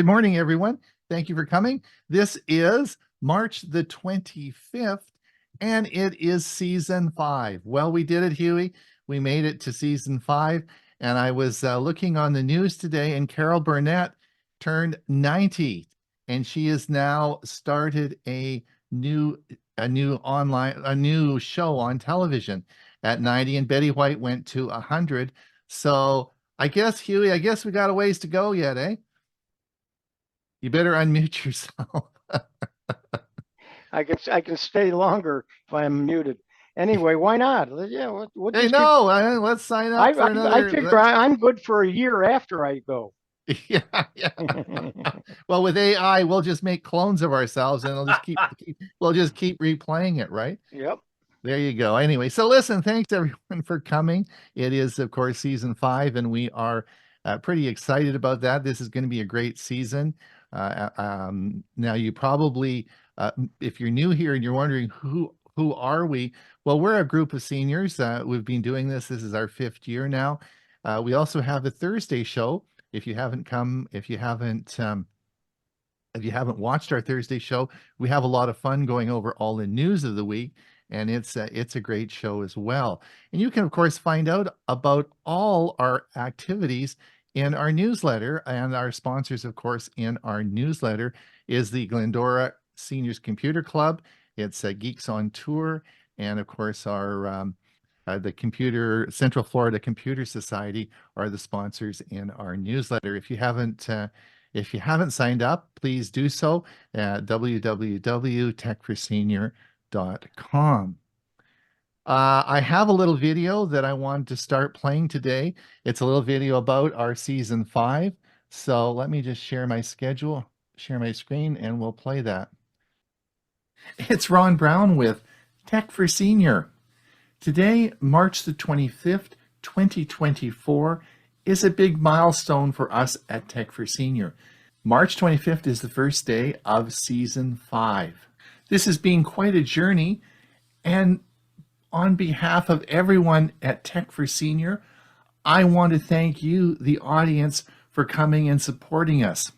Good morning, everyone. Thank you for coming. This is March the 25th, and it is season 5. Well, we did it, Huey. We made it to season 5, and I was looking on the news today, and Carol Burnett turned 90, and she has now started a new show on television at 90, and Betty White went to 100. So I guess, Huey, we got a ways to go yet, eh? You better unmute yourself. I can stay longer if I'm muted. Anyway, why not? Yeah, let's sign up for another. I figure I'm good for a year after I go. Yeah. Well, with AI, we'll just make clones of ourselves, and we'll just keep replaying it, right? Yep. There you go. Anyway, so listen, thanks everyone for coming. It is, of course, season 5, and we are pretty excited about that. This is going to be a great season. Now, you probably, if you're new here and you're wondering who are we, well, we're a group of seniors. We've been doing this. This is our 5th year now. We also have a Thursday show. If you haven't watched our Thursday show, we have a lot of fun going over all the news of the week, and it's a great show as well. And you can, of course, find out about all our activities in our newsletter, and our sponsors, of course, in our newsletter is the Glendora Seniors Computer Club. It's Geeks on Tour, and of course, our the Central Florida Computer Society are the sponsors in our newsletter. If you haven't signed up, please do so at www.techforsenior.com. I have a little video that I wanted to start playing today. It's a little video about our season 5. So let me just share my screen, and we'll play that. It's Ron Brown with Tech for Senior. Today, March the 25th, 2024, is a big milestone for us at Tech for Senior. March 25th is the first day of season 5. This has been quite a journey, and on behalf of everyone at Tech for Senior, I want to thank you, the audience, for coming and supporting us.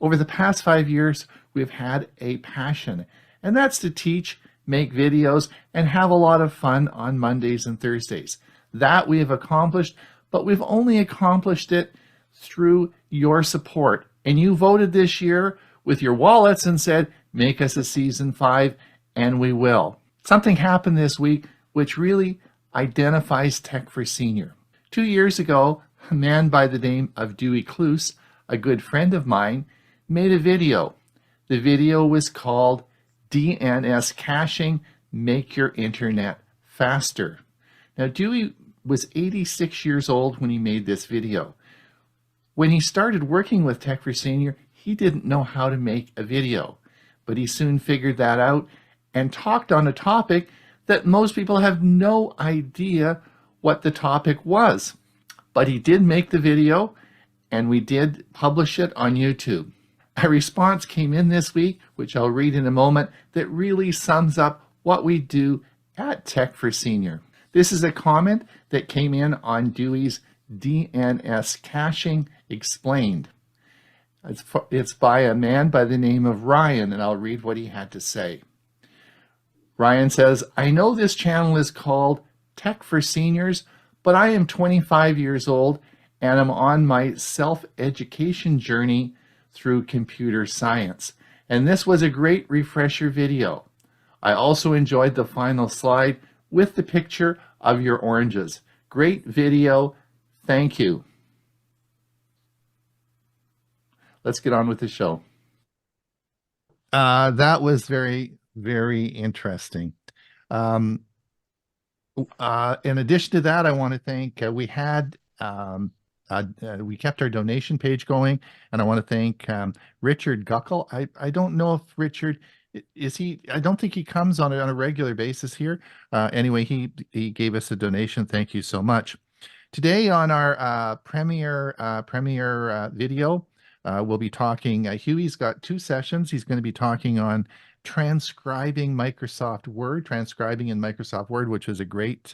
Over the past 5 years, we've had a passion, and that's to teach, make videos, and have a lot of fun on Mondays and Thursdays. That we have accomplished, but we've only accomplished it through your support. And you voted this year with your wallets and said, make us a season 5, and we will. Something happened this week which really identifies Tech for Senior. 2 years ago, a man by the name of Dewey Cluse, a good friend of mine, made a video. The video was called DNS Caching, Make Your Internet Faster. Now, Dewey was 86 years old when he made this video. When he started working with Tech for Senior, he didn't know how to make a video, but he soon figured that out and talked on a topic that most people have no idea what the topic was. But he did make the video, and we did publish it on YouTube. A response came in this week, which I'll read in a moment, that really sums up what we do at Tech for Senior. This is a comment that came in on Dewey's DNS Caching Explained. It's by a man by the name of Ryan, and I'll read what he had to say. Ryan says, I know this channel is called Tech for Seniors, but I am 25 years old and I'm on my self-education journey through computer science. And this was a great refresher video. I also enjoyed the final slide with the picture of your oranges. Great video. Thank you. Let's get on with the show. That was very interesting. In addition to that, I want to thank, we kept our donation page going, and I want to thank Richard Guckle. I don't know if Richard, I don't think he comes on a regular basis here. Anyway, he gave us a donation. Thank you so much. Today on our premiere video, we'll be talking, Huey's got 2 sessions. He's going to be talking on transcribing in Microsoft Word, which was a great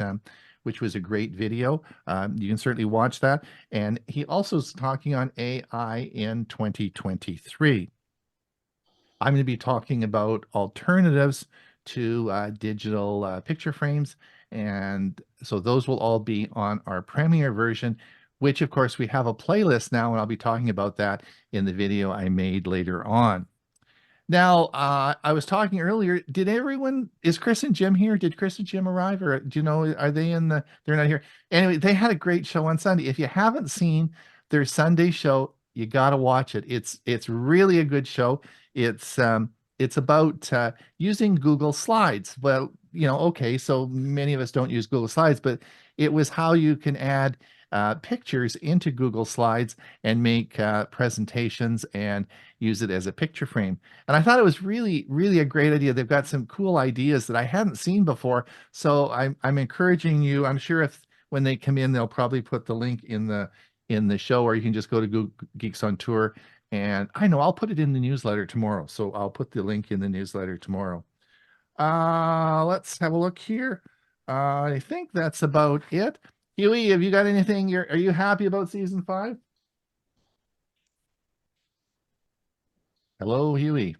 which was a great video. You can certainly watch that. And he also is talking on AI in 2023. I'm going to be talking about alternatives to digital picture frames. And so those will all be on our Premiere version, which of course we have a playlist now, and I'll be talking about that in the video I made later on. Now, I was talking earlier, is Chris and Jim here? Did Chris and Jim arrive, or do you know, are they they're not here. Anyway, they had a great show on Sunday. If you haven't seen their Sunday show, you got to watch it. It's really a good show. It's about using Google Slides. Well, okay, so many of us don't use Google Slides, but it was how you can add pictures into Google Slides and make presentations and use it as a picture frame. And I thought it was really, really a great idea. They've got some cool ideas that I hadn't seen before. So I'm encouraging you. I'm sure when they come in, they'll probably put the link in the show, or you can just go to Google Geeks on Tour. And I know I'll put it in the newsletter tomorrow. So I'll put the link in the newsletter tomorrow. Let's have a look here. I think that's about it. Huey, have you got anything? Are you happy about season 5? Hello, Huey.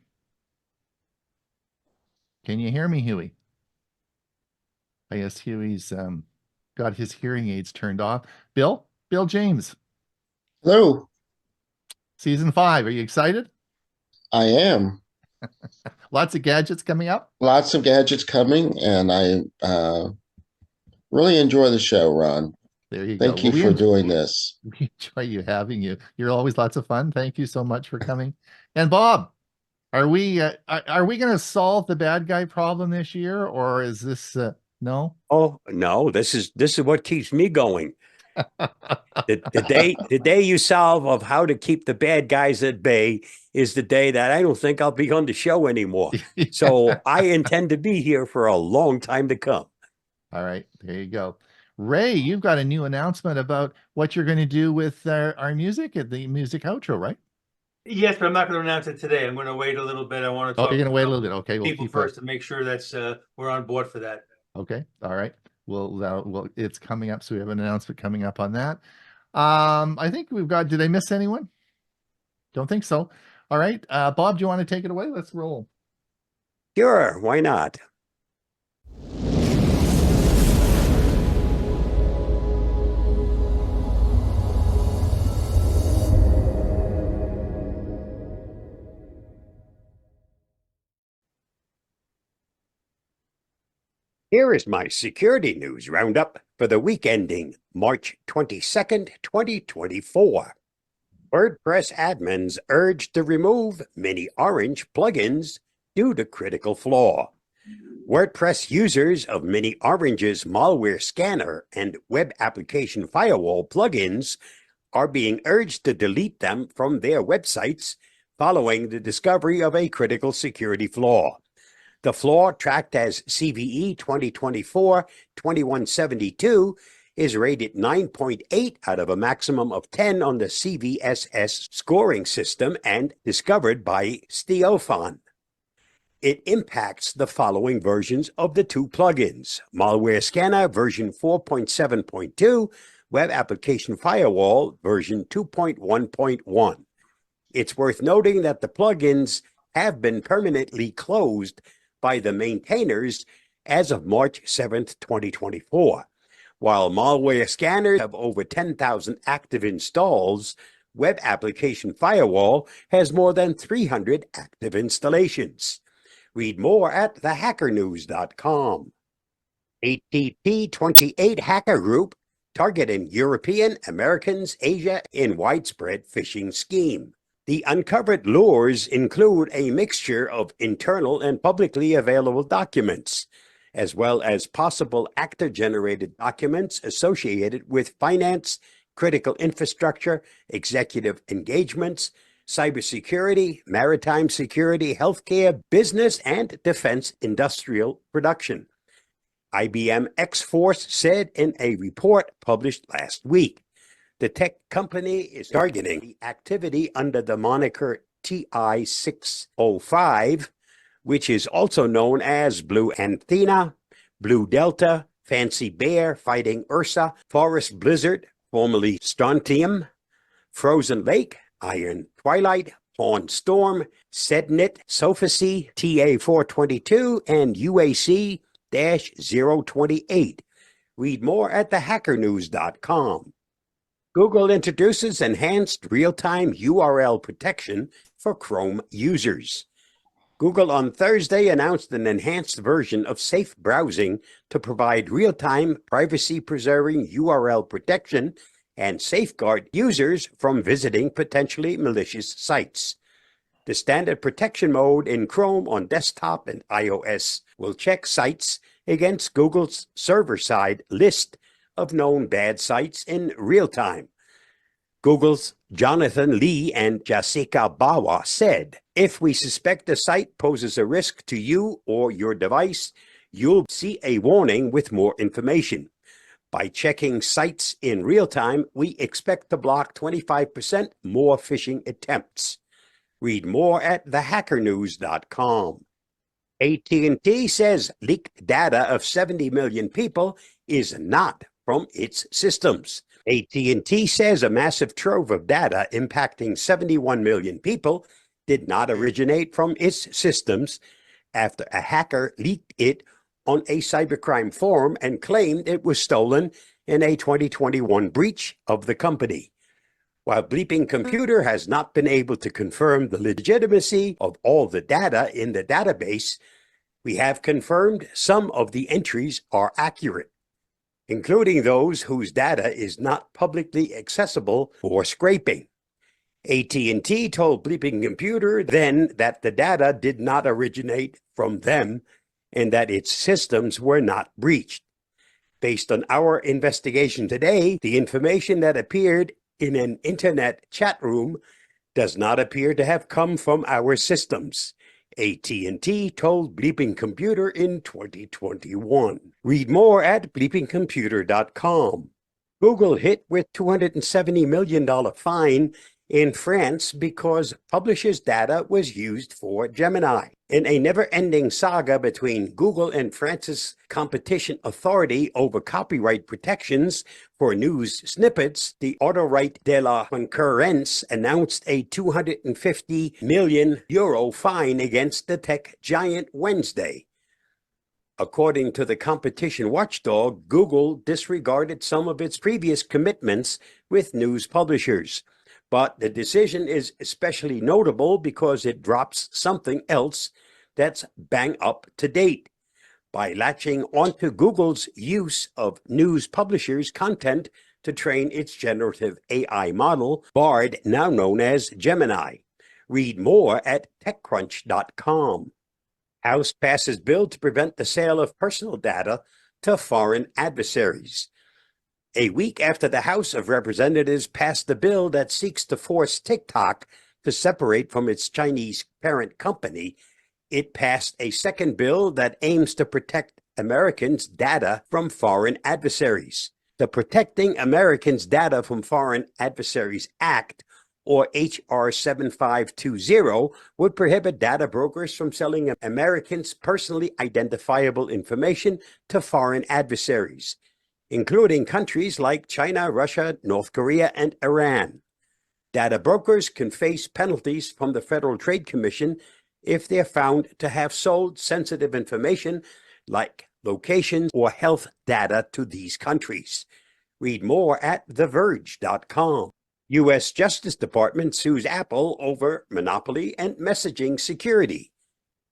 Can you hear me, Huey? I guess Huey's got his hearing aids turned off. Bill James. Hello. Season 5. Are you excited? I am. Lots of gadgets coming up. Lots of gadgets coming, and I really enjoy the show, Ron. There you go. Thank you for doing this. We enjoy you having you. You're always lots of fun. Thank you so much for coming. And Bob, are we going to solve the bad guy problem this year, or is this no? Oh no, this is what keeps me going. The day you solve of how to keep the bad guys at bay is the day that I don't think I'll be on the show anymore. So I intend to be here for a long time to come. All right, there you go. Ray, you've got a new announcement about what you're going to do with our music at the music outro, right? Yes, but I'm not going to announce it today. I'm going to wait a little bit. I want to talk. Oh, you're going to wait a little bit. Okay, we'll people keep first to make sure that's we're on board for that. Okay, all right. Well, it's coming up, so we have an announcement coming up on that. I think we've got. Did I miss anyone? Don't think so. All right, Bob, do you want to take it away? Let's roll. Sure, why not? Here is my security news roundup for the week ending March 22nd, 2024. WordPress admins urged to remove many orange plugins due to critical flaw. WordPress users of Mini Orange's malware scanner and web application firewall plugins are being urged to delete them from their websites following the discovery of a critical security flaw. The flaw, tracked as CVE 2024-2172, is rated 9.8 out of a maximum of 10 on the CVSS scoring system and discovered by ℎ𝕖𝕳𝕠𝕟. It impacts the following versions of the two plugins: Malware Scanner version 4.7.2, Web Application Firewall version 2.1.1. It's worth noting that the plugins have been permanently closed by the maintainers as of March 7th, 2024. While malware scanners have over 10,000 active installs, Web Application Firewall has more than 300 active installations. Read more at thehackernews.com. ATP28 hacker group targeting European, Americans, Asia in widespread phishing scheme. The uncovered lures include a mixture of internal and publicly available documents, as well as possible actor-generated documents associated with finance, critical infrastructure, executive engagements, cybersecurity, maritime security, healthcare, business, and defense industrial production. IBM X-Force said in a report published last week. The tech company is targeting the activity under the moniker TI-605, which is also known as Blue Antenna, Blue Delta, Fancy Bear fighting Ursa, Forest Blizzard, formerly Strontium, Frozen Lake, Iron Twilight, Pawn Storm, Sednit, Sophacy, TA422, and UAC-028. Read more at thehackernews.com. Google introduces enhanced real-time URL protection for Chrome users. Google on Thursday announced an enhanced version of safe browsing to provide real-time privacy-preserving URL protection and safeguard users from visiting potentially malicious sites. The standard protection mode in Chrome on desktop and iOS will check sites against Google's server-side list of known bad sites in real time. Google's Jonathan Lee and Jessica Bawa said, "If we suspect a site poses a risk to you or your device, you'll see a warning with more information. By checking sites in real time, we expect to block 25% more phishing attempts." Read more at thehackernews.com. AT&T says leaked data of 70 million people is not from its systems. AT&T says a massive trove of data impacting 71 million people did not originate from its systems after a hacker leaked it on a cybercrime forum and claimed it was stolen in a 2021 breach of the company. While Bleeping Computer has not been able to confirm the legitimacy of all the data in the database, we have confirmed some of the entries are accurate, including those whose data is not publicly accessible for scraping. AT&T told Bleeping Computer then that the data did not originate from them and that its systems were not breached. Based on our investigation today, the information that appeared in an internet chat room does not appear to have come from our systems, AT&T told Bleeping Computer in 2021. Read more at bleepingcomputer.com. Google hit with $270 million fine in France because publishers' data was used for Gemini. In a never-ending saga between Google and France's competition authority over copyright protections for news snippets, the Autorité de la Concurrence announced a €250 million fine against the tech giant Wednesday. According to the competition watchdog, Google disregarded some of its previous commitments with news publishers. But the decision is especially notable because it drops something else that's bang up to date. By latching onto Google's use of news publishers' content to train its generative AI model, Bard, now known as Gemini. Read more at TechCrunch.com. House passes bill to prevent the sale of personal data to foreign adversaries. A week after the House of Representatives passed the bill that seeks to force TikTok to separate from its Chinese parent company, it passed a second bill that aims to protect Americans' data from foreign adversaries. The Protecting Americans' Data from Foreign Adversaries Act, or H.R. 7520, would prohibit data brokers from selling Americans' personally identifiable information to foreign adversaries, including countries like China, Russia, North Korea, and Iran. Data brokers can face penalties from the Federal Trade Commission if they're found to have sold sensitive information like locations or health data to these countries. Read more at TheVerge.com. U.S. Justice Department sues Apple over monopoly and messaging security.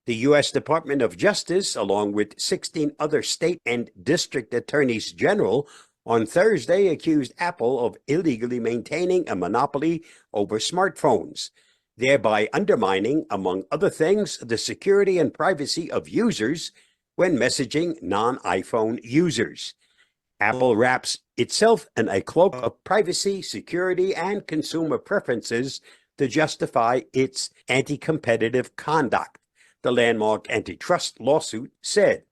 The U.S. Department of Justice, along with 16 other state and district attorneys general, on Thursday accused Apple of illegally maintaining a monopoly over smartphones, thereby undermining, among other things, the security and privacy of users when messaging non-iPhone users. Apple wraps itself in a cloak of privacy, security, and consumer preferences to justify its anti-competitive conduct, the landmark antitrust lawsuit said.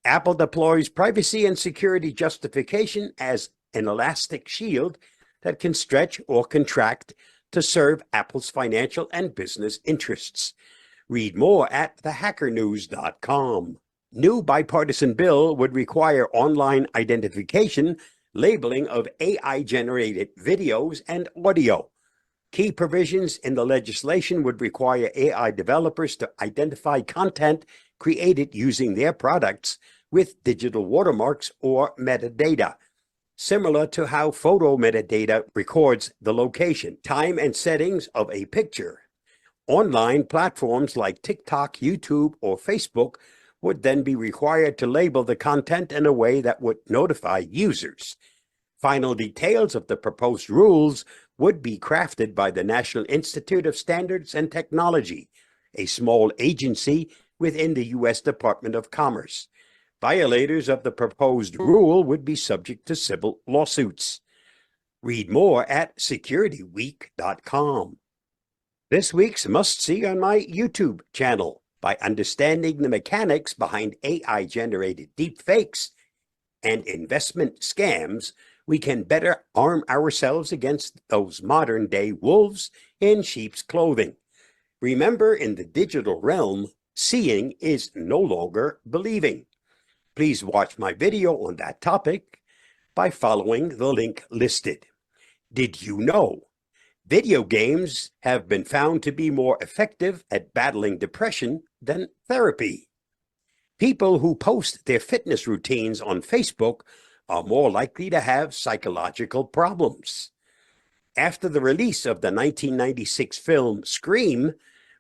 Apple deploys privacy and security justification as an elastic shield that can stretch or contract to serve Apple's financial and business interests. Read more at thehackernews.com. New bipartisan bill would require online identification, labeling of AI-generated videos and audio. Key provisions in the legislation would require AI developers to identify content created using their products with digital watermarks or metadata, similar to how photo metadata records the location, time, and settings of a picture. Online platforms like TikTok, YouTube, or Facebook would then be required to label the content in a way that would notify users. Final details of the proposed rules would be crafted by the National Institute of Standards and Technology, a small agency within the U.S. Department of Commerce. Violators of the proposed rule would be subject to civil lawsuits. Read more at securityweek.com. This week's must-see on my YouTube channel. By understanding the mechanics behind AI-generated deepfakes and investment scams, we can better arm ourselves against those modern-day wolves in sheep's clothing. Remember, in the digital realm, seeing is no longer believing. Please watch my video on that topic by following the link listed. Did you know video games have been found to be more effective at battling depression than therapy? People who post their fitness routines on Facebook are more likely to have psychological problems. After the release of the 1996 film Scream,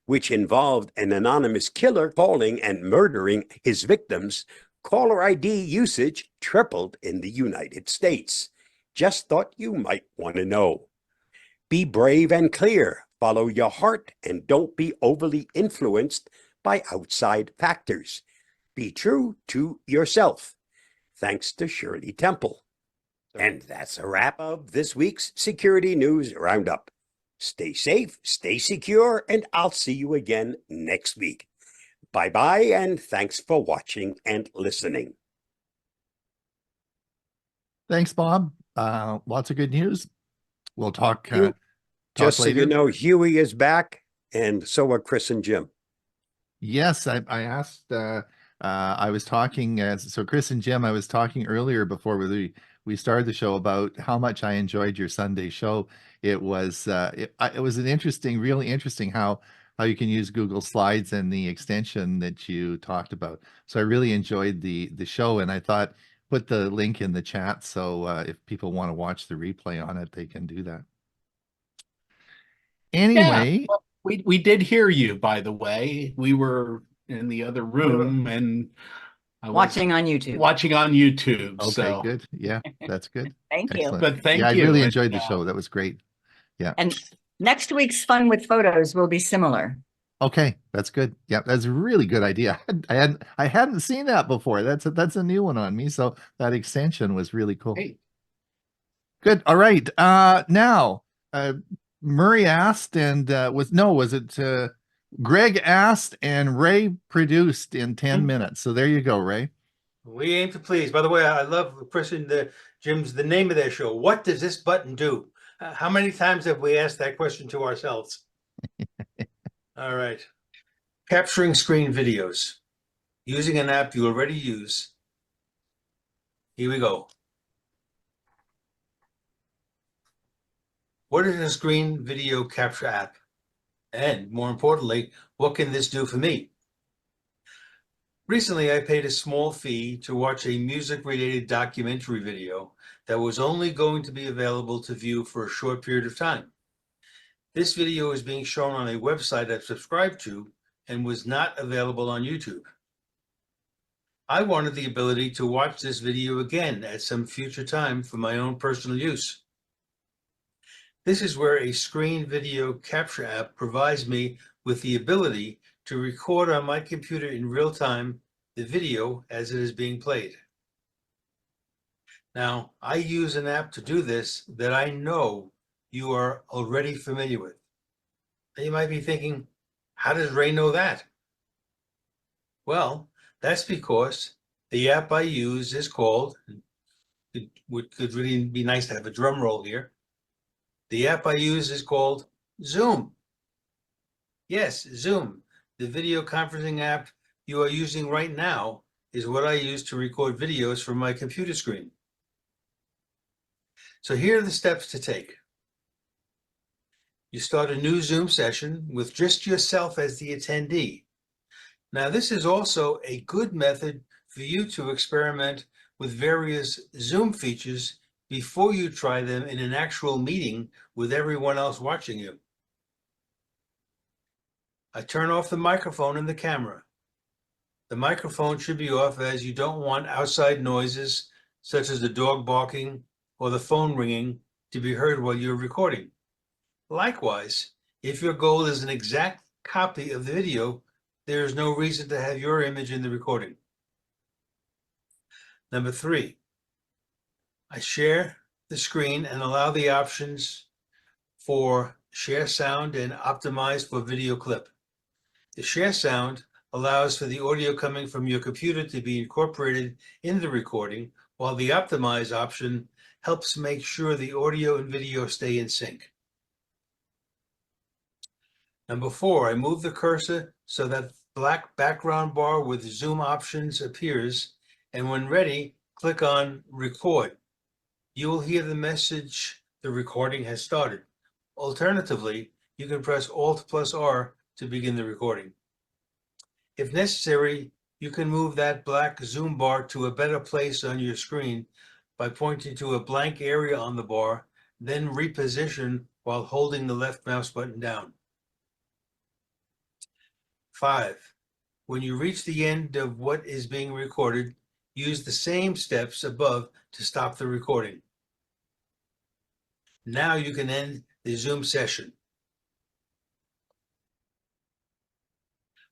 which involved an anonymous killer calling and murdering his victims, caller ID usage tripled in the United States. Just thought you might want to know. Be brave and clear, follow your heart, and don't be overly influenced by outside factors. Be true to yourself. Thanks to Shirley Temple. And that's a wrap of this week's Security News Roundup. Stay safe, stay secure, and I'll see you again next week. Bye-bye, and thanks for watching and listening. Thanks, Bob. Lots of good news. We'll talk, Just so later. you know, Huey is back, and so are Chris and Jim. Yes, I asked, I was talking, so Chris and Jim, I was talking earlier before we started the show about how much I enjoyed your Sunday show. It was it was an interesting, really interesting how you can use Google Slides and the extension that you talked about. So I really enjoyed the show, and I thought put the link in the chat so if people want to watch the replay on it, they can do that. Anyway, well, we did hear you, by the way. We were in the other room and I was Watching on YouTube. watching on YouTube. okay, So good. Yeah, that's good. Thank you. Excellent. but thank Yeah, I you. really And, enjoyed the show. That was great. Yeah. And next week's Fun with Photos will be similar. Okay, that's good. Yeah, that's a really good idea. I hadn't seen that before. That's a new one on me. So that extension was really cool. hey, Good. All right. Now, Murray asked and was it Greg asked and Ray produced in 10 minutes. So there you go, Ray. We aim to please. By the way, I love Jim's the name of their show. What does this button do? How many times have we asked that question to ourselves? All right. Capturing screen videos using an app you already use. Here we go. What is a screen video capture app? And more importantly, what can this do for me? Recently, I paid a small fee to watch a music-related documentary video that was only going to be available to view for a short period of time. This video is being shown on a website I've subscribed to and was not available on YouTube. I wanted the ability to watch this video again at some future time for my own personal use. This is where a screen video capture app provides me with the ability to record on my computer in real time the video as it is being played. Now, I use an app to do this that I know you are already familiar with. And you might be thinking, how does Ray know that? Well, that's because the app I use is called, it could really be nice to have a drum roll here. The app I use is called Zoom. Yes, Zoom, the video conferencing app you are using right now, is what I use to record videos from my computer screen. So here are the steps to take. You start a new Zoom session with just yourself as the attendee. Now, this is also a good method for you to experiment with various Zoom features before you try them in an actual meeting with everyone else watching you. I turn off the microphone and the camera. The microphone should be off as you don't want outside noises such as the dog barking or the phone ringing to be heard while you're recording. Likewise, if your goal is an exact copy of the video, there is no reason to have your image in the recording. Number 3, I share the screen and allow the options for share sound and optimize for video clip. The share sound allows for the audio coming from your computer to be incorporated in the recording, while the optimize option helps make sure the audio and video stay in sync. Number 4, I move the cursor so that black background bar with Zoom options appears, and when ready, click on Record. You will hear the message the recording has started. Alternatively, you can press Alt+R to begin the recording. If necessary, you can move that black Zoom bar to a better place on your screen by pointing to a blank area on the bar, then reposition while holding the left mouse button down. 5, when you reach the end of what is being recorded, use the same steps above to stop the recording. Now you can end the Zoom session.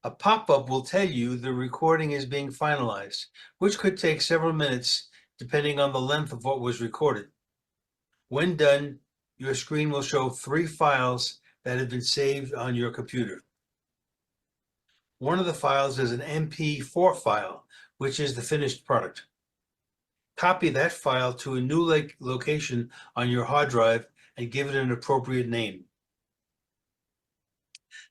A pop-up will tell you the recording is being finalized, which could take several minutes depending on the length of what was recorded. When done, your screen will show 3 files that have been saved on your computer. One of the files is an MP4 file, which is the finished product. Copy that file to a new location on your hard drive and give it an appropriate name.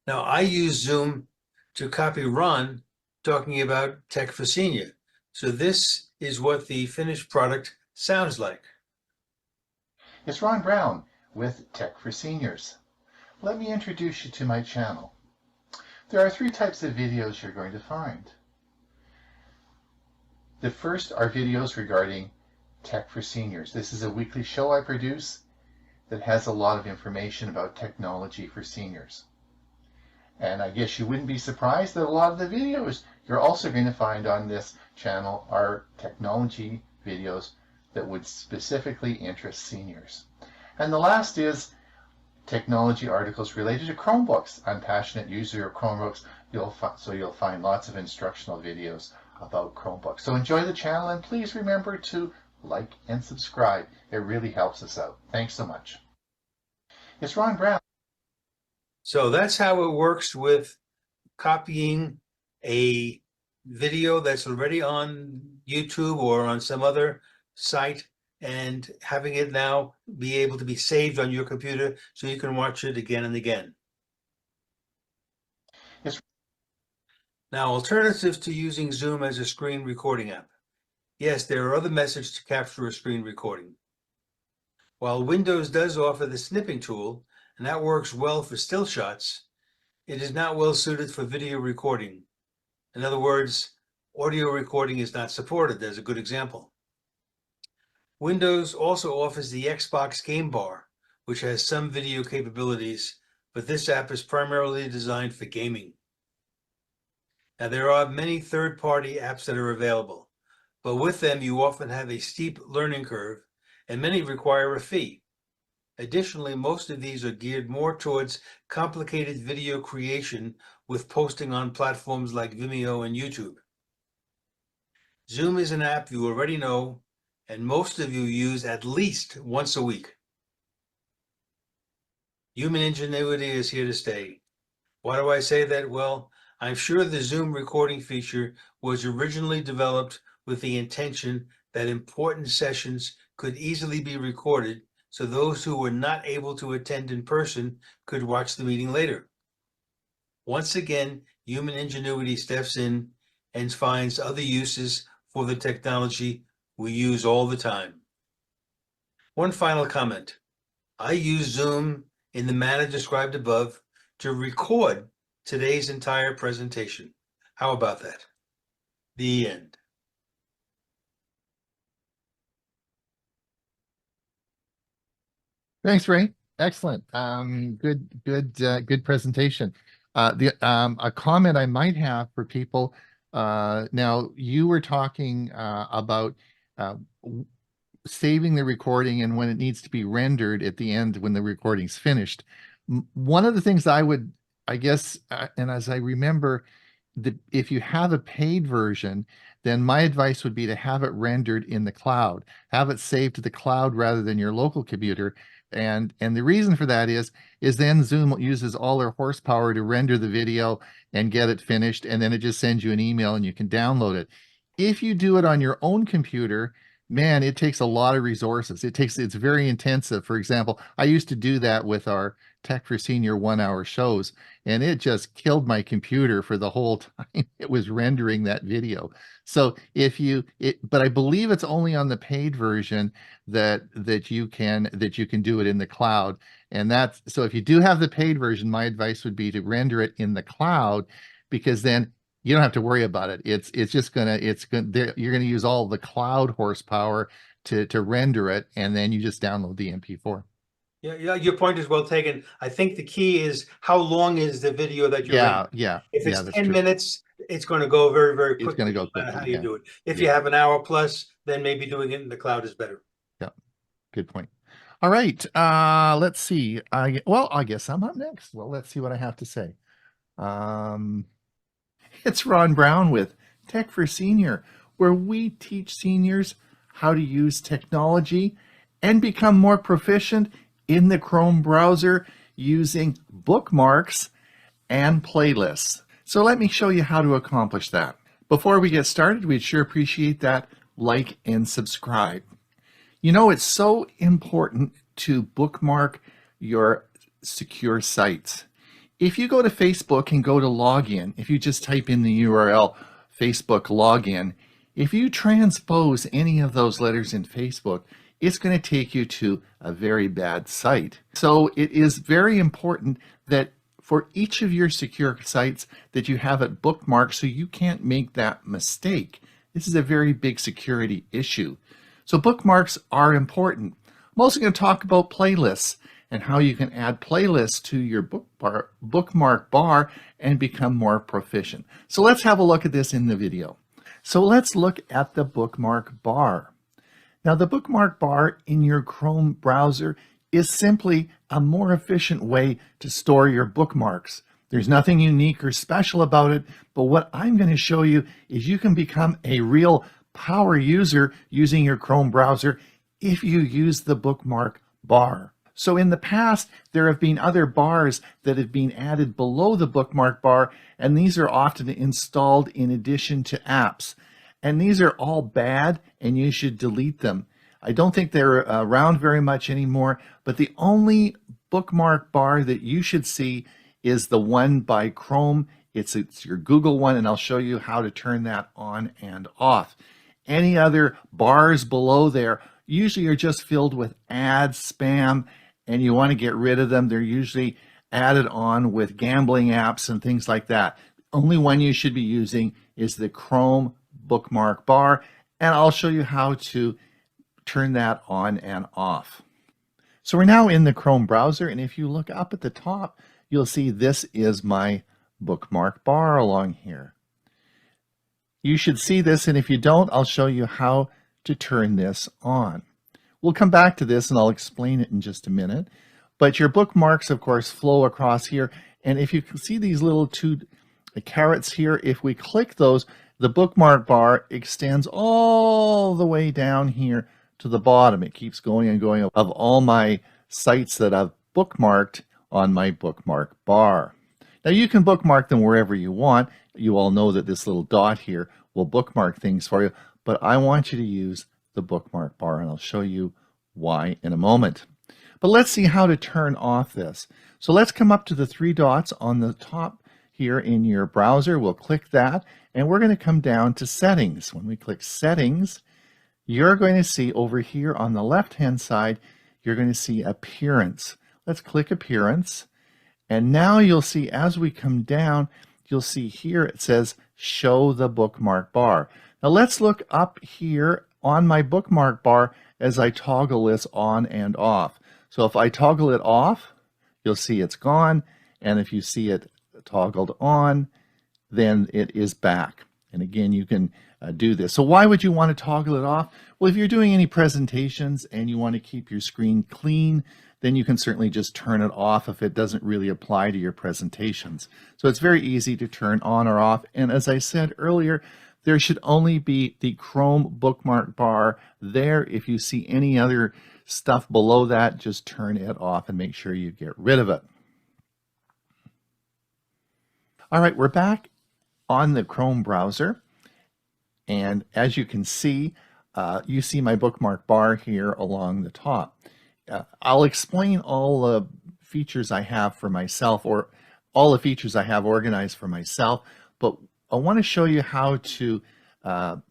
Now, I use Zoom to copy Ron talking about Tech for Senior. So this is what the finished product sounds like. It's Ron Brown with Tech for Seniors. Let me introduce you to my channel. There are 3 types of videos you're going to find. The first are videos regarding Tech for Seniors. This is a weekly show I produce that has a lot of information about technology for seniors. And I guess you wouldn't be surprised that a lot of the videos you're also going to find on this channel are technology videos that would specifically interest seniors. And the last is technology articles related to Chromebooks. I'm a passionate user of Chromebooks, so you'll find lots of instructional videos about Chromebooks. So enjoy the channel, and please remember to like and subscribe. It really helps us out. Thanks so much. It's Ron Brown. So that's how it works with copying a video that's already on YouTube or on some other site and having it now be able to be saved on your computer so you can watch it again and again. Yes. Now, alternatives to using Zoom as a screen recording app. Yes, there are other methods to capture a screen recording. While Windows does offer the snipping tool, and that works well for still shots, it is not well suited for video recording. In other words, audio recording is not supported. There's a good example. Windows also offers the Xbox Game Bar, which has some video capabilities, but this app is primarily designed for gaming. Now, there are many third-party apps that are available, but with them you often have a steep learning curve, and many require a fee. Additionally, most of these are geared more towards complicated video creation with posting on platforms like Vimeo and YouTube. Zoom is an app you already know, and most of you use at least once a week. Human ingenuity is here to stay. Why do I say that? Well, I'm sure the Zoom recording feature was originally developed with the intention that important sessions could easily be recorded so those who were not able to attend in person could watch the meeting later. Once again, human ingenuity steps in and finds other uses for the technology we use all the time. One final comment. I use Zoom in the manner described above to record today's entire presentation. How about that? The end. Thanks, Ray. Excellent. Good presentation. A comment I might have for people. Now, you were talking about saving the recording and when it needs to be rendered at the end when the recording's finished. One of the things I guess, and as I remember, if you have a paid version, then my advice would be to have it rendered in the cloud, have it saved to the cloud rather than your local computer. And the reason for that is then Zoom uses all their horsepower to render the video and get it finished, and then it just sends you an email and you can download it. If you do it on your own computer, man, it takes a lot of resources. It's very intensive. For example, I used to do that with our Tech for Senior 1-hour shows, and it just killed my computer for the whole time it was rendering that video. So but I believe it's only on the paid version that you can do it in the cloud. And so if you do have the paid version, my advice would be to render it in the cloud, because then you don't have to worry about it. You're gonna use all the cloud horsepower to render it, and then you just download the MP4. Yeah, your point is well taken. I think the key is how long is the video that you're rendering. Yeah. If it's 10 true. minutes, it's going to go very, very quickly. It's going to go no matter quickly. how you do it. If you have an hour plus, then maybe doing it in the cloud is better. Yeah, good point. All right, let's see. I guess I'm up next. Well, let's see what I have to say. It's Ron Brown with Tech for Senior, where we teach seniors how to use technology and become more proficient in the Chrome browser using bookmarks and playlists. So let me show you how to accomplish that. Before we get started, we'd sure appreciate that like and subscribe. You know, it's so important to bookmark your secure sites. If you go to Facebook and go to login, if you just type in the URL Facebook login, if you transpose any of those letters in Facebook, it's going to take you to a very bad site. So it is very important that for each of your secure sites that you have it bookmarked so you can't make that mistake. This is a very big security issue. So bookmarks are important. I'm also going to talk about playlists and how you can add playlists to your bookmark bar and become more proficient. So let's have a look at this in the video. So let's look at the bookmark bar. Now, the bookmark bar in your Chrome browser is simply a more efficient way to store your bookmarks. There's nothing unique or special about it, but what I'm going to show you is you can become a real power user using your Chrome browser if you use the bookmark bar. So in the past, there have been other bars that have been added below the bookmark bar, and these are often installed in addition to apps. And these are all bad, and you should delete them. I don't think they're around very much anymore, but the only bookmark bar that you should see is the one by Chrome. It's your Google one, and I'll show you how to turn that on and off. Any other bars below there usually are just filled with ads, spam, and you want to get rid of them. They're usually added on with gambling apps and things like that. The only one you should be using is the Chrome bookmark bar, and I'll show you how to turn that on and off. So we're now in the Chrome browser, and if you look up at the top, you'll see this is my bookmark bar along here. You should see this, and if you don't, I'll show you how to turn this on. We'll come back to this and I'll explain it in just a minute. But your bookmarks, of course, flow across here. And if you can see these little two carrots here, if we click those, the bookmark bar extends all the way down here to the bottom. It keeps going and going of all my sites that I've bookmarked on my bookmark bar. Now you can bookmark them wherever you want. You all know that this little dot here will bookmark things for you, but I want you to use the bookmark bar, and I'll show you why in a moment. But let's see how to turn off this. So let's come up to the three dots on the top here in your browser. We'll click that, and we're going to come down to settings. When we click settings, you're going to see over here on the left-hand side, you're going to see appearance. Let's click appearance. And now you'll see as we come down, you'll see here it says show the bookmark bar. Now let's look up here on my bookmark bar as I toggle this on and off. So if I toggle it off, you'll see it's gone. And if you see it toggled on, then it is back. And again, you can do this. So why would you want to toggle it off? Well, if you're doing any presentations and you want to keep your screen clean, then you can certainly just turn it off if it doesn't really apply to your presentations. So it's very easy to turn on or off. And as I said earlier, there should only be the Chrome bookmark bar there. If you see any other stuff below that, just turn it off and make sure you get rid of it. All right, we're back on the Chrome browser. And as you can see, you see my bookmark bar here along the top. I'll explain all the features I have for myself, or all the features I have organized for myself, but I want to show you how to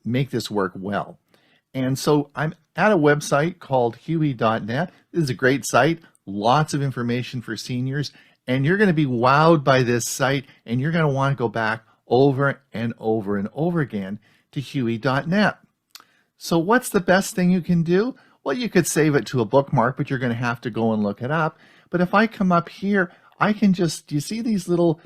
make this work well. And so I'm at a website called ℏ𝕠𝕠𝕜. This is a great site, lots of information for seniors, and you're going to be wowed by this site, and you're going to want to go back over and over and over again to ℏ𝕠𝕠𝕜. So what's the best thing you can do? Well, you could save it to a bookmark, but you're going to have to go and look it up. But if I come up here, I can just, you see these little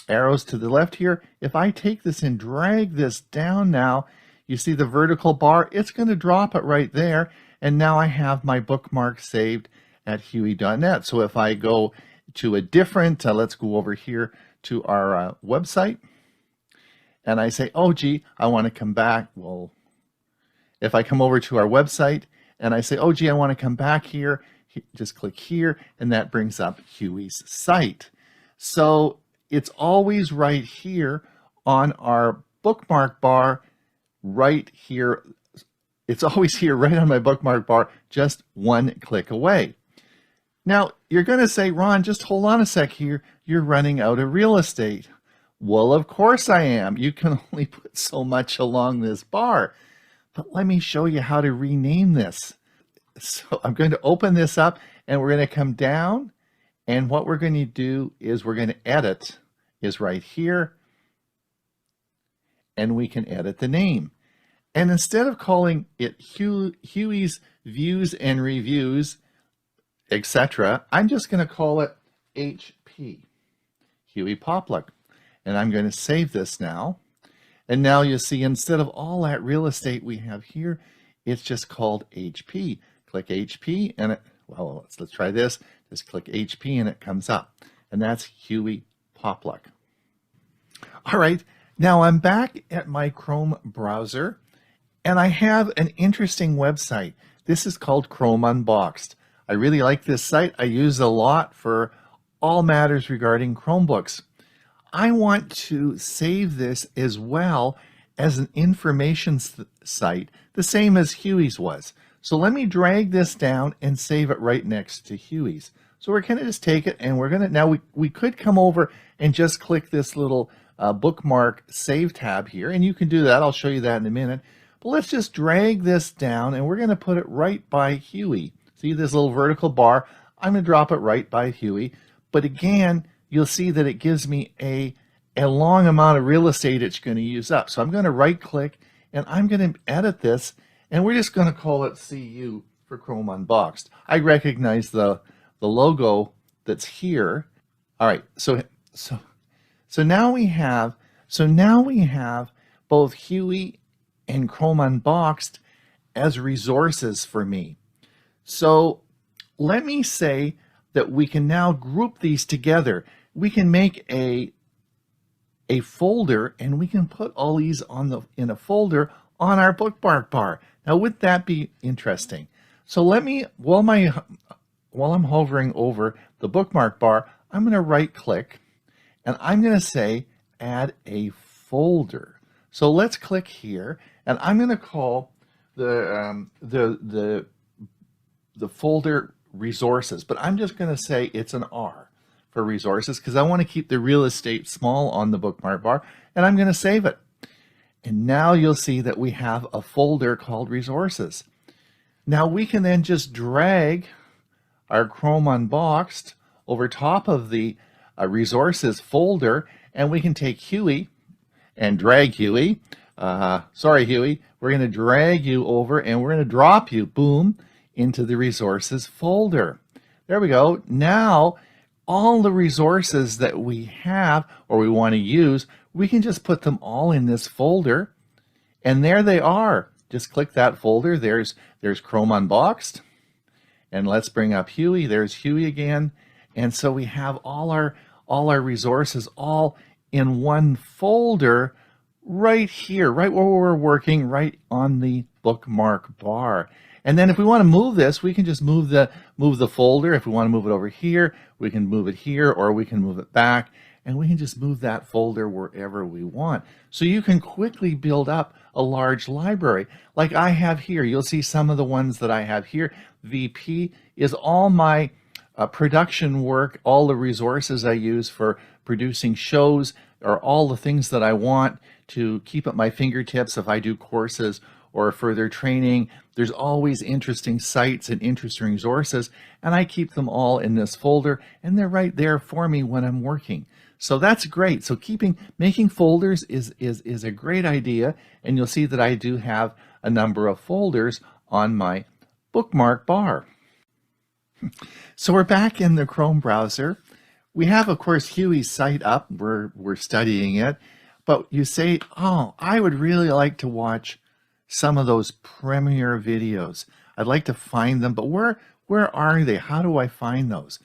arrows to the left here? If I take this and drag this down now, you see the vertical bar, it's going to drop it right there. And now I have my bookmark saved at ℏ𝕠𝕠𝕜. So if I go to a different, let's go over here to our website, and I say, oh, gee, I want to come back. Well, if I come over to our website and I say, oh, gee, I want to come back here, just click here, and that brings up Huey's site. So it's always right here on our bookmark bar, right here. It's always here right on my bookmark bar, just one click away. Now, you're going to say, Ron, just hold on a sec here. You're running out of real estate. Well, of course I am. You can only put so much along this bar. But let me show you how to rename this. So I'm going to open this up, and we're going to come down, and what we're going to do is we're going to edit is right here, and we can edit the name. And instead of calling it Huey's Views and Reviews, etc., I'm just going to call it HP, Huey Popluck. And I'm going to save this now. And now you see, instead of all that real estate we have here, it's just called HP. Click HP, and well, let's try this. Just click HP, and it comes up. And that's Huey Popluck. All right, now I'm back at my Chrome browser, and I have an interesting website. This is called Chrome Unboxed. I really like this site. I use it a lot for all matters regarding Chromebooks. I want to save this as well as an information site, the same as Huey's was. So let me drag this down and save it right next to Huey's. So we're going to just take it, and we're going to, now we could come over and just click this little bookmark save tab here, and you can do that. I'll show you that in a minute. But let's just drag this down, and we're going to put it right by Huey. See this little vertical bar? I'm going to drop it right by Huey. But again, you'll see that it gives me a long amount of real estate it's going to use up. So I'm going to right click, and I'm going to edit this, and we're just going to call it CU for Chrome Unboxed. I recognize the logo that's here. All right, so now we have both Huey and Chrome Unboxed as resources for me. So let me say that we can now group these together. We can make a folder, and we can put all these in a folder on our bookmark bar. Now, would that be interesting? So let me, while I'm hovering over the bookmark bar, I'm going to right click, and I'm going to say add a folder. So let's click here, and I'm going to call the folder resources, but I'm just going to say it's an R for resources because I want to keep the real estate small on the bookmark bar, and I'm going to save it. And now you'll see that we have a folder called resources. Now we can then just drag our Chrome Unboxed over top of the resources folder, and we can take Huey and drag Huey. Sorry, Huey. We're going to drag you over and we're going to drop you, boom, into the resources folder. There we go. Now, all the resources that we have or we want to use, we can just put them all in this folder. And there they are. Just click that folder. There's Chrome Unboxed. And let's bring up Huey. There's Huey again. And so we have all our resources all in one folder right here, right where we're working, right on the bookmark bar. And then if we want to move this, we can just move the folder. If we want to move it over here, we can move it here, or we can move it back, and we can just move that folder wherever we want. So you can quickly build up a large library like I have here. You'll see some of the ones that I have here. VP is all my production work, all the resources I use for producing shows, or all the things that I want to keep at my fingertips if I do courses or further training. There's always interesting sites and interesting resources, and I keep them all in this folder, and they're right there for me when I'm working. So that's great. So making folders is a great idea, and you'll see that I do have a number of folders on my bookmark bar. So we're back in the Chrome browser. We have, of course, Huey's site up. We're studying it. But you say, oh, I would really like to watch some of those premiere videos. I'd like to find them, but where are they? How do I find those?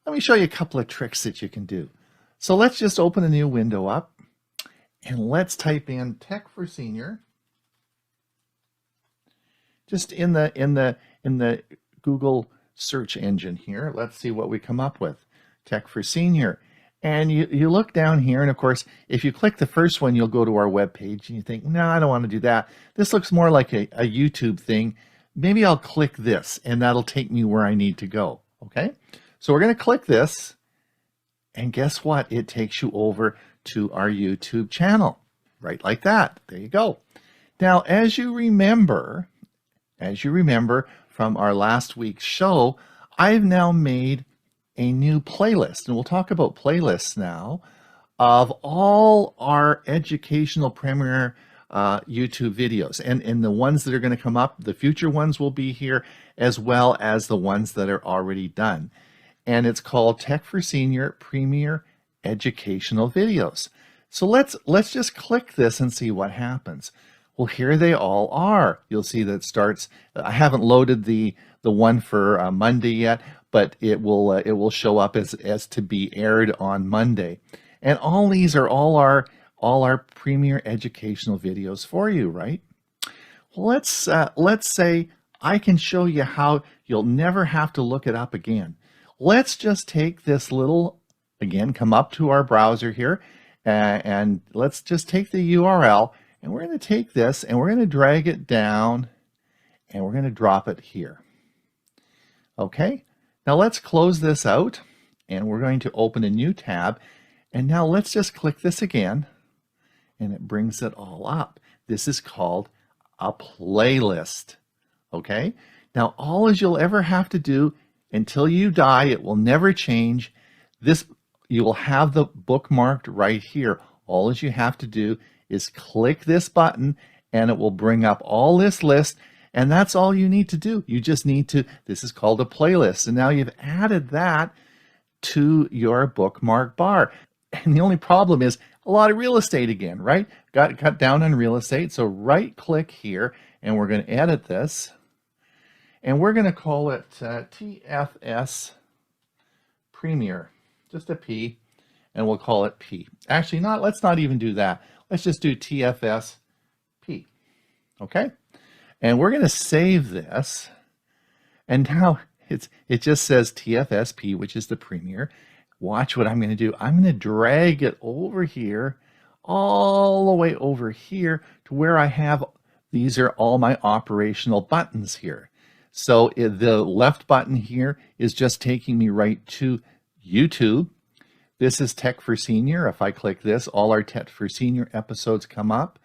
Let me show you a couple of tricks that you can do. So let's just open a new window up, and let's type in Tech for Senior. Just in the Google search engine here. Let's see what we come up with. Tech for Senior. And you look down here, and of course, if you click the first one, you'll go to our web page, and you think, no, I don't want to do that. This looks more like a YouTube thing. Maybe I'll click this, and that'll take me where I need to go. Okay? So we're going to click this, and guess what? It takes you over to our YouTube channel, right like that. There you go. Now, as you remember from our last week's show, I've now made a new playlist, and we'll talk about playlists now, of all our educational Premiere YouTube videos, and the ones that are going to come up, the future ones will be here, as well as the ones that are already done. And it's called Tech for Senior Premiere Educational Videos. So let's just click this and see what happens. Well, here they all are. You'll see that it starts. I haven't loaded the one for Monday yet, but it will show up as to be aired on Monday. And all these are all our premier educational videos for you, right? Well, let's say I can show you how you'll never have to look it up again. Let's just take this little, again, come up to our browser here, and let's just take the URL, and we're going to take this and we're going to drag it down, and we're going to drop it here. Okay, now let's close this out, and we're going to open a new tab, and now let's just click this again, and it brings it all up. This is called a playlist. Okay, now all you'll ever have to do until you die, it will never change. This, you will have the bookmarked right here. All you have to do is click this button, and it will bring up all this list, and that's all you need to do. You just need to, this is called a playlist, and now you've added that to your bookmark bar. And the only problem is a lot of real estate again, right? Got cut down on real estate, so right click here, and we're going to edit this, and we're going to call it TFS Premiere, just a P, and we'll call it P. Actually, let's not even do that. Let's just do TFS P, okay? And we're going to save this, and now it just says TFSP, which is the Premiere. Watch what I'm going to do. I'm going to drag it over here, all the way over here to where I have, these are all my operational buttons here. So the left button here is just taking me right to YouTube. This is Tech for Senior. If I click this, all our Tech for Senior episodes come up.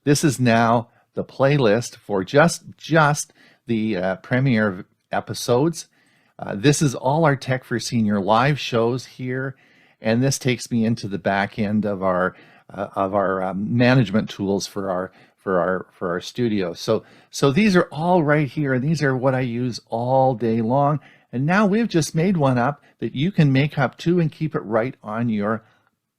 This is now the playlist for just the premiere episodes. This is all our Tech for Senior live shows here, and this takes me into the back end of our management tools for our studio. So these are all right here, and these are what I use all day long. And now we've just made one up that you can make up too and keep it right on your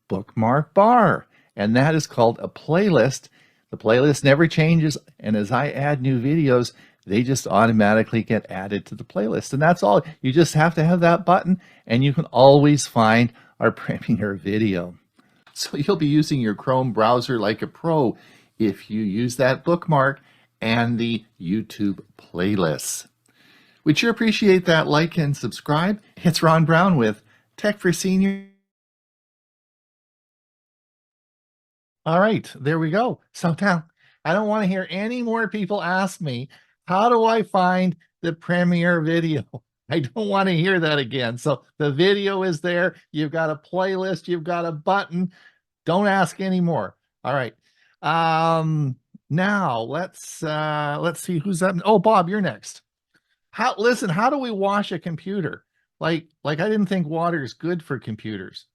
bookmark bar, and that is called a playlist. The playlist never changes, and as I add new videos, they just automatically get added to the playlist. And that's all. You just have to have that button, and you can always find our premiere video. So you'll be using your Chrome browser like a pro if you use that bookmark and the YouTube playlists. We'd sure appreciate that like and subscribe. It's Ron Brown with Tech for Senior. All right, there we go. So now I don't want to hear any more people ask me, how do I find the premiere video? I don't want to hear that again. So the video is there. You've got a playlist. You've got a button. Don't ask anymore. All right. Now let's see who's up. Oh, Bob, you're next. How do we wash a computer? Like I didn't think water is good for computers.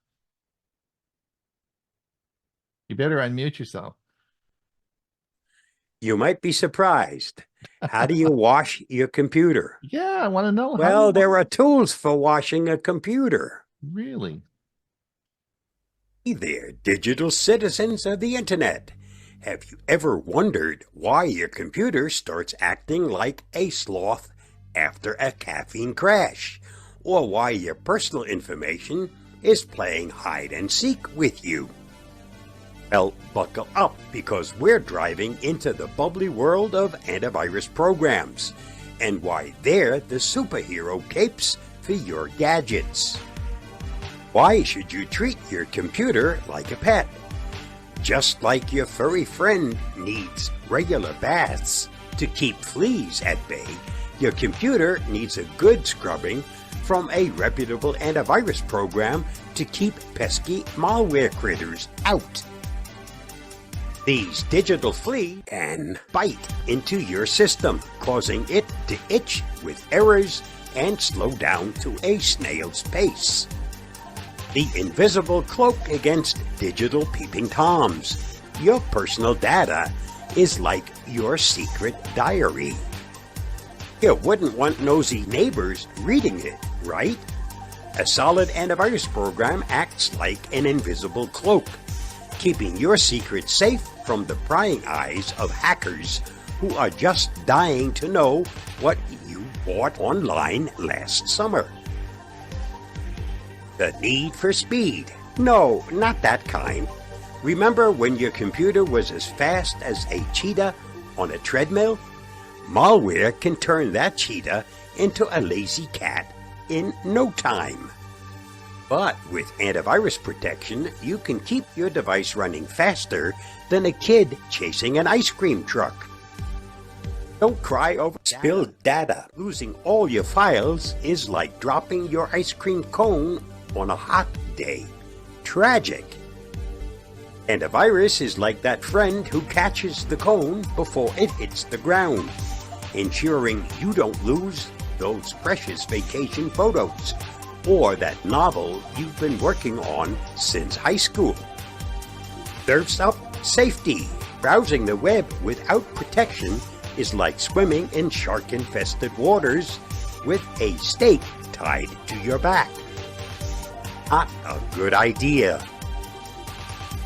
You better unmute yourself. You might be surprised. How do you wash your computer? Yeah, I want to know. Well, there are tools for washing a computer. Really? Hey there, digital citizens of the internet. Have you ever wondered why your computer starts acting like a sloth after a caffeine crash? Or why your personal information is playing hide and seek with you? Well, buckle up, because we're driving into the bubbly world of antivirus programs and why they're the superhero capes for your gadgets. Why should you treat your computer like a pet? Just like your furry friend needs regular baths to keep fleas at bay, your computer needs a good scrubbing from a reputable antivirus program to keep pesky malware critters out. These digital fleas can bite into your system, causing it to itch with errors and slow down to a snail's pace. The invisible cloak against digital peeping toms. Your personal data is like your secret diary. You wouldn't want nosy neighbors reading it, right? A solid antivirus program acts like an invisible cloak, keeping your secrets safe from the prying eyes of hackers who are just dying to know what you bought online last summer. The need for speed. No, not that kind. Remember when your computer was as fast as a cheetah on a treadmill? Malware can turn that cheetah into a lazy cat in no time. But with antivirus protection, you can keep your device running faster than a kid chasing an ice cream truck. Don't cry over spilled data. Losing all your files is like dropping your ice cream cone on a hot day. Tragic. Antivirus is like that friend who catches the cone before it hits the ground, ensuring you don't lose those precious vacation photos or that novel you've been working on since high school. Surf's up safety. Browsing the web without protection is like swimming in shark-infested waters with a stake tied to your back. Not a good idea.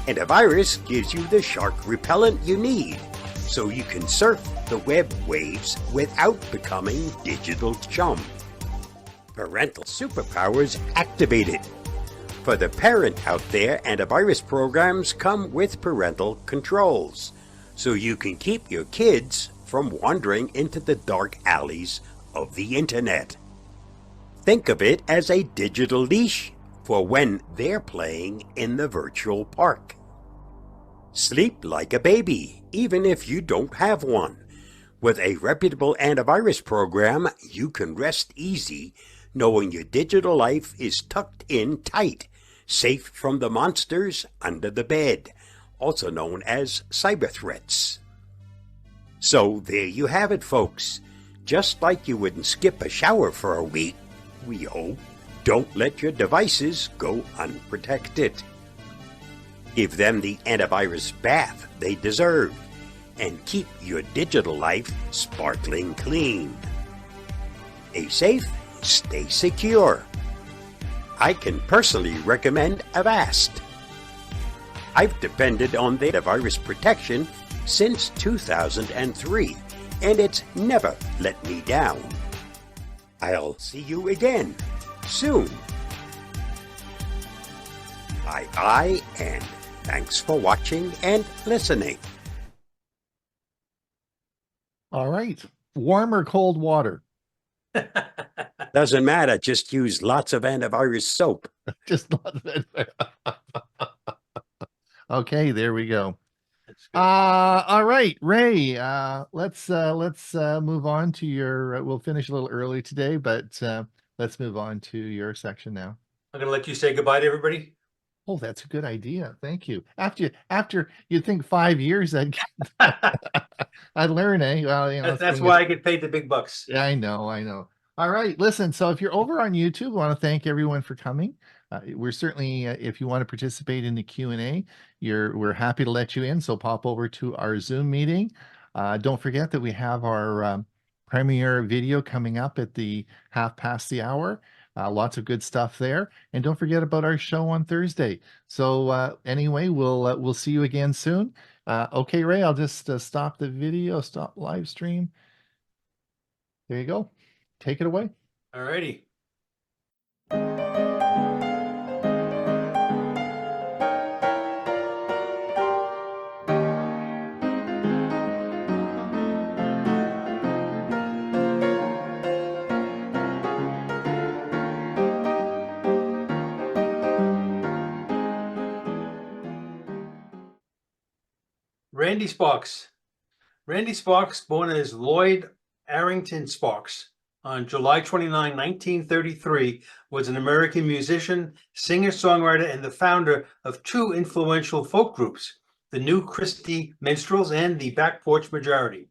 Antivirus gives you the shark repellent you need, so you can surf the web waves without becoming digital chum. Parental superpowers activated. For the parent out there, antivirus programs come with parental controls, so you can keep your kids from wandering into the dark alleys of the internet. Think of it as a digital leash for when they're playing in the virtual park. Sleep like a baby, even if you don't have one. With a reputable antivirus program, you can rest easy knowing your digital life is tucked in tight safe from the monsters under the bed, also known as cyber threats. So there you have it, folks. Just like you wouldn't skip a shower for a week, we hope, don't let your devices go unprotected. Give them the antivirus bath they deserve, and keep your digital life sparkling clean. Stay safe, stay secure. I can personally recommend Avast. I've depended on the antivirus protection since 2003, and it's never let me down. I'll see you again soon. Bye-bye, and thanks for watching and listening. All right. Warm or cold water? Doesn't matter, just use lots of antivirus soap. Just lots of it. Okay, there we go. All right, Ray, let's move on to your, we'll finish a little early today, but let's move on to your section now. I'm going to let you say goodbye to everybody. Oh, that's a good idea. Thank you. After you think 5 years, I'd learn, eh? Well, you know, That's why I get paid the big bucks. Yeah, I know. All right, listen, so if you're over on YouTube, I want to thank everyone for coming. We're certainly, if you want to participate in the Q&A, we're happy to let you in, so pop over to our Zoom meeting. Don't forget that we have our premiere video coming up at the hour. Lots of good stuff there. And don't forget about our show on Thursday. So anyway, we'll see you again soon. Okay, Ray, I'll just stop the video, stop live stream. There you go. Take it away. All righty. Randy Sparks. Randy Sparks, born as Lloyd Arrington Sparks on July 29, 1933, was an American musician, singer-songwriter, and the founder of two influential folk groups, the New Christy Minstrels and the Back Porch Majority.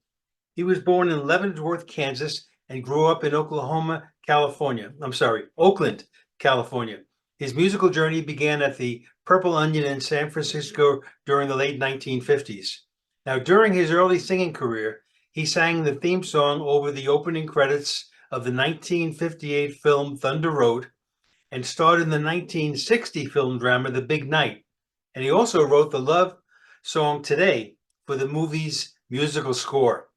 He was born in Leavenworth, Kansas, and grew up in Oakland, California. His musical journey began at the Purple Onion in San Francisco during the late 1950s. Now, during his early singing career, he sang the theme song over the opening credits of the 1958 film Thunder Road and starred in the 1960 film drama The Big Night. And he also wrote the love song Today for the movie's musical score.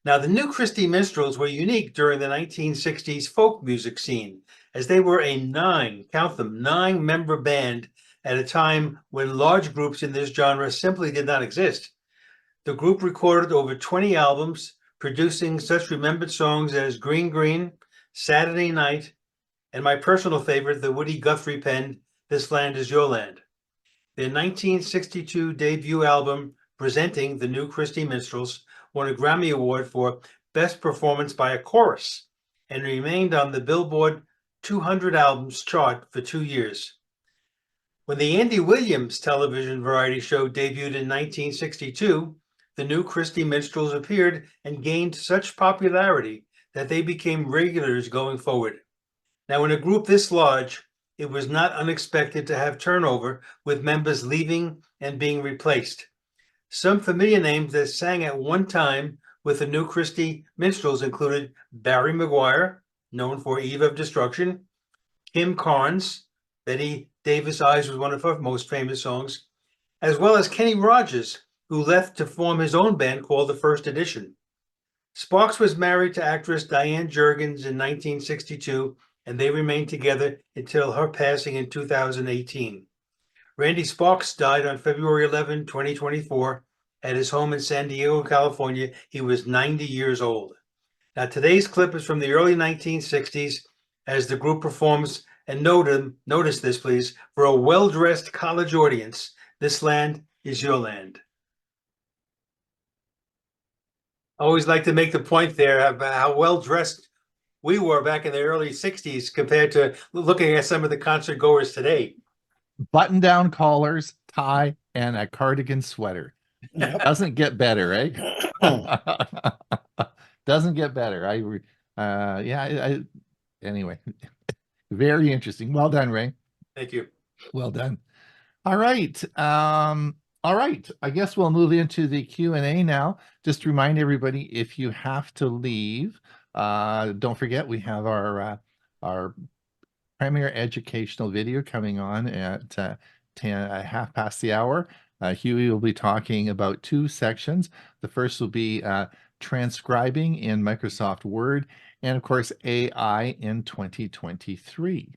Now, the New Christy Minstrels were unique during the 1960s folk music scene, as they were a nine-member band at a time when large groups in this genre simply did not exist. The group recorded over 20 albums, producing such remembered songs as Green Green, Saturday Night, and my personal favorite, the Woody Guthrie penned This Land Is Your Land. Their 1962 debut album, Presenting the New Christy Minstrels, won a Grammy Award for Best Performance by a Chorus and remained on the Billboard 200 Albums chart for 2 years. When the Andy Williams television variety show debuted in 1962, the New Christy Minstrels appeared and gained such popularity that they became regulars going forward. Now, in a group this large, it was not unexpected to have turnover, with members leaving and being replaced. Some familiar names that sang at one time with the New Christy Minstrels included Barry McGuire, known for Eve of Destruction, Kim Carnes, Betty Davis' Eyes was one of her most famous songs, as well as Kenny Rogers, who left to form his own band called The First Edition. Sparks was married to actress Diane Jurgens in 1962, and they remained together until her passing in 2018. Randy Sparks died on February 11, 2024, at his home in San Diego, California. He was 90 years old. Now, today's clip is from the early 1960s as the group performs, and notice this, please, for a well-dressed college audience. This land is your land. I always like to make the point there about how well-dressed we were back in the early 60s compared to looking at some of the concert goers today. Button-down collars, tie, and a cardigan sweater. Doesn't get better, right? Doesn't get better. Anyway, very interesting. Well done, Ray. Thank you. Well done. All right. All right. I guess we'll move into the Q&A now. Just to remind everybody, if you have to leave, don't forget we have our premier educational video coming on at 1/2 Huey will be talking about 2 sections. The first will be transcribing in Microsoft Word, and of course, AI in 2023.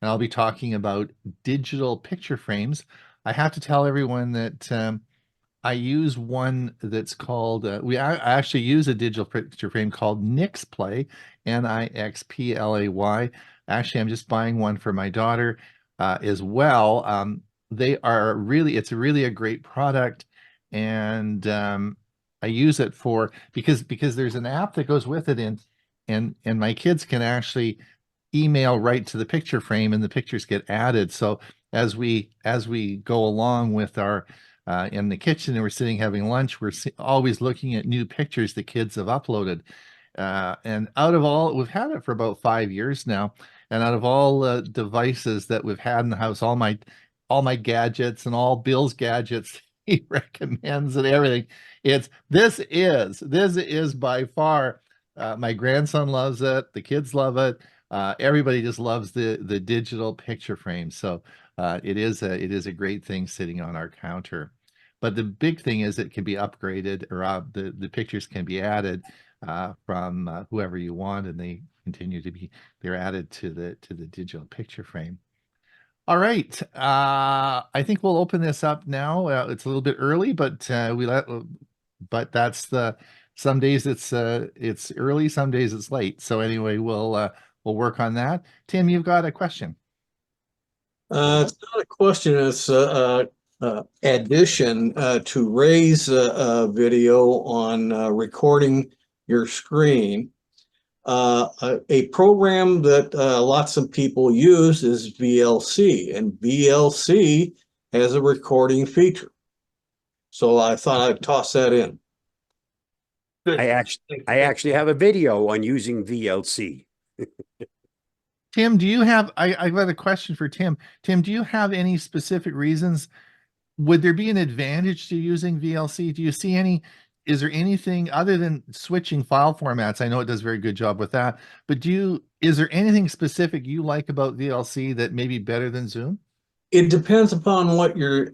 And I'll be talking about digital picture frames. I have to tell everyone that I use one that's called, I actually use a digital picture frame called Nixplay, Nixplay. Actually, I'm just buying one for my daughter as well. They are really, it's really a great product. And I use it for, because there's an app that goes with it, and my kids can actually email right to the picture frame and the pictures get added. So as we go along with our in the kitchen and we're sitting having lunch, we're always looking at new pictures the kids have uploaded. And out of all, we've had it for about 5 years now. And out of all the devices that we've had in the house, all my gadgets and all Bill's gadgets he recommends and everything, this is by far, my grandson loves it, the kids love it. Everybody just loves the digital picture frame. So it is a great thing sitting on our counter. But the big thing is it can be upgraded, or the pictures can be added from whoever you want, and they continue to be, they're added to the digital picture frame. All right, I think we'll open this up now. It's a little bit early, but that's some days it's early, some days it's late. So anyway, we'll work on that. Tim, you've got a question. It's not a question, it's addition to Ray's video on recording your screen. A program that lots of people use is VLC, and VLC has a recording feature. So I thought I'd toss that in. Good. I actually have a video on using VLC. Tim, do you have, I've got a question for Tim. Tim, do you have any specific reasons? Would there be an advantage to using VLC? Do you see any, is there anything other than switching file formats? I know it does a very good job with that, but is there anything specific you like about VLC that may be better than Zoom? It depends upon what you're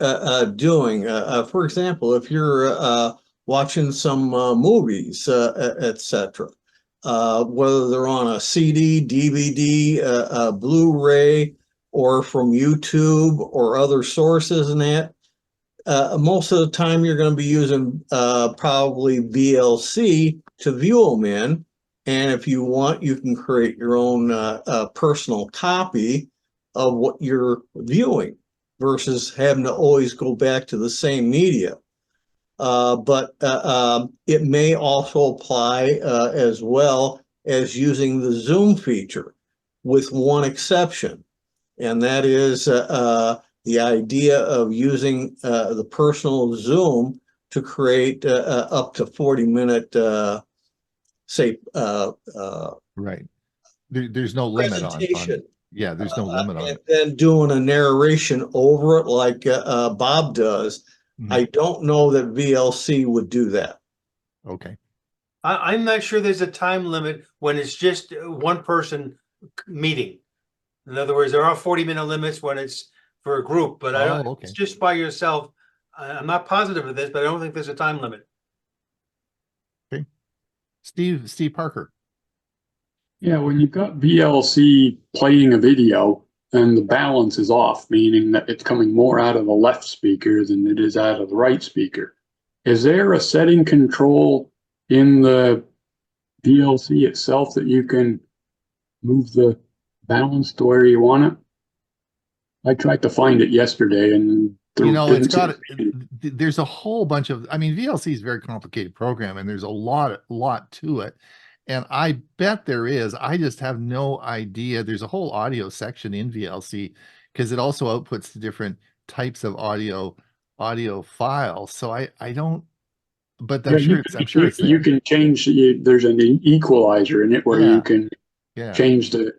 doing. For example, if you're watching some movies, etc., whether they're on a CD, DVD, Blu-ray, or from YouTube or other sources and that, most of the time you're going to be using probably VLC to view them in. And if you want, you can create your own personal copy of what you're viewing versus having to always go back to the same media. But it may also apply as well as using the Zoom feature, with one exception, and that is the idea of using the personal Zoom to create up to 40-minute, Right. There's no limit on yeah, there's no limit on and it. then doing a narration over it like Bob does. Mhm. I don't know that VLC would do that. Okay. I'm not sure there's a time limit when it's just one person meeting. In other words, there are 40-minute limits when it's for a group, but I don't, okay. it's just by yourself. I'm not positive of this, but I don't think there's a time limit. Okay. Steve Parker. Yeah, when you've got VLC playing a video and the balance is off, meaning that it's coming more out of the left speaker than it is out of the right speaker, is there a setting control in the VLC itself that you can move the balance to where you want it? I tried to find it yesterday and it's got, there's a whole bunch of, I mean, VLC is a very complicated program and there's a lot to it. And I bet there is. I just have no idea. There's a whole audio section in VLC because it also outputs the different types of audio files. So I don't, but I'm sure it's there. You can change. There's an equalizer in it where you can change the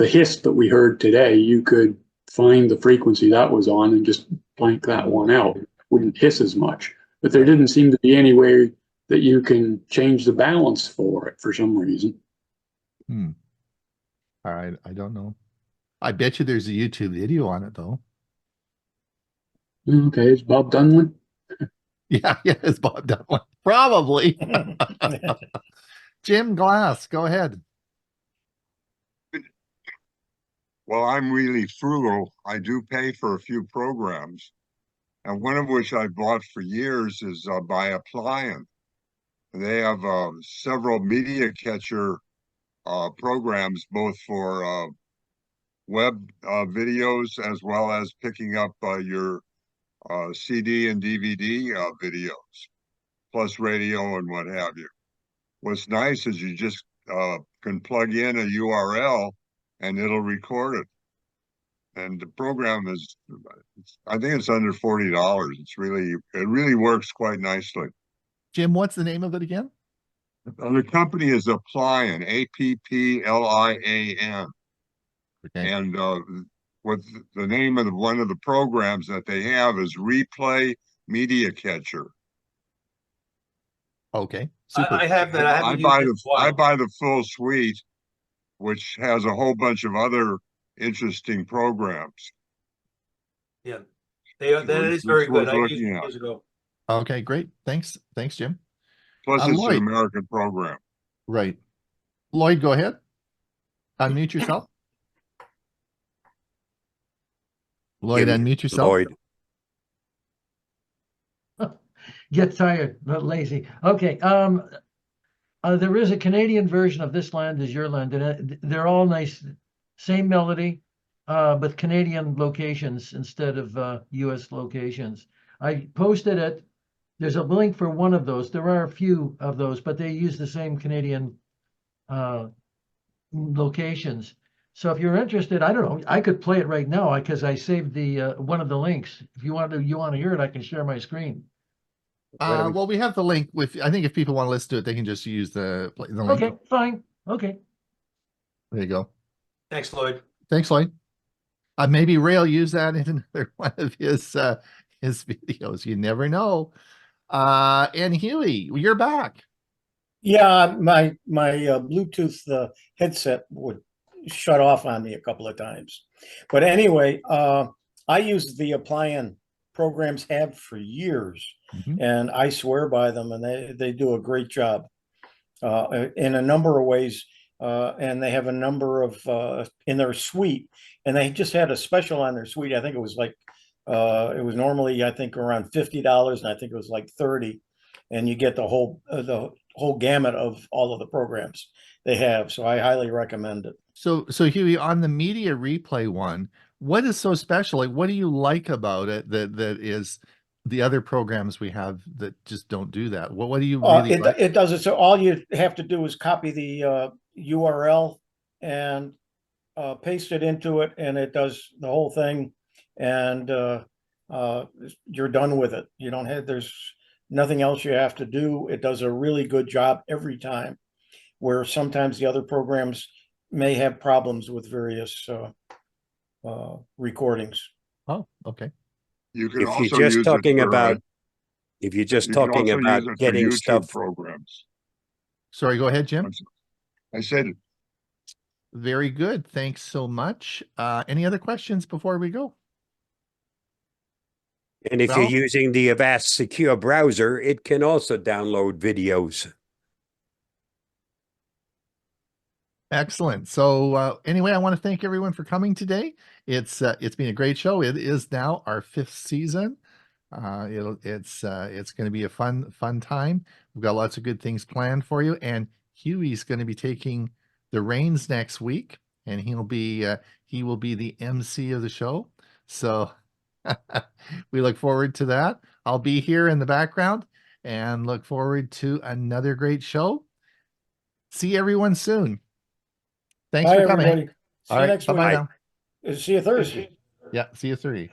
hiss that we heard today. You could find the frequency that was on and just blank that one out. It wouldn't hiss as much. But there didn't seem to be any way that you can change the balance for it for some reason. All right, I don't know. I bet you there's a YouTube video on it though. Okay, is Bob done one? Yeah, it's Bob done one. Probably. Jim Glass, go ahead. Well, I'm really frugal. I do pay for a few programs, and one of which I bought for years is by Appliant. They have several media catcher programs, both for web videos as well as picking up your CD and DVD videos, plus radio and what have you. What's nice is you just can plug in a URL and it'll record it. And the program is, I think it's under $40. It really works quite nicely. Jim, what's the name of it again? The company is Appliant, APPLIAN. Okay. And what the name of one of the programs that they have is Replay Media Catcher. Okay. Super. I have that. I buy the full suite, which has a whole bunch of other interesting programs. Yeah, that is very good. I used it years ago. Okay, great. Thanks, Jim. Plus, it's Lloyd. an American program. Right. Lloyd, go ahead. Unmute yourself. Lloyd, unmute yourself. Lloyd. Get tired, not lazy. Okay. There is a Canadian version of This Land Is Your Land, and they're all nice, same melody, but Canadian locations instead of US locations. I posted it. There's a link for one of those. There are a few of those, but they use the same Canadian locations. So if you're interested, I don't know, I could play it right now because I saved the one of the links. If you want to hear it, I can share my screen. Well, we have the link with, I think if people want to listen to it, they can just use the link. Okay, fine. Okay. There you go. Thanks, Lloyd. Thanks, Lloyd. Maybe Ray will use that in another one of his videos. You never know. And Huey, you're back. Yeah, my Bluetooth headset would shut off on me a couple of times. But anyway, I use the Appliant programs have for years, and I swear by them, and they do a great job in a number of ways. And they have a number of in their suite, and they just had a special on their suite. I think it was like it was normally, I think, around $50, and I think it was like $30, and you get the whole gamut of all of the programs they have. So I highly recommend it. So Huey, on the media replay one, what is so special? Like, what do you like about it that is the other programs we have that just don't do that? What do you really like? It does it. So all you have to do is copy the URL and paste it into it, and it does the whole thing, and you're done with it. You don't have, there's nothing else you have to do. It does a really good job every time, where sometimes the other programs may have problems with various recordings. Oh, okay. You can If also you're just use talking it for, about, if you're just talking about getting YouTube stuff. programs. Sorry, go ahead, Jim. I said it. Very good. Thanks so much. Any other questions before we go? And if you're using the Avast secure browser, it can also download videos. Excellent. So anyway, I want to thank everyone for coming today. It's been a great show. It is now our 5th season. It's going to be a fun time. We've got lots of good things planned for you. And Huey's going to be taking the reins next week, and he will be the MC of the show. So we look forward to that. I'll be here in the background and look forward to another great show. see everyone soon. Thanks Bye, for coming. everybody. See All you right. next Bye-bye week. now. See you Thursday. Yeah. See you Thursday.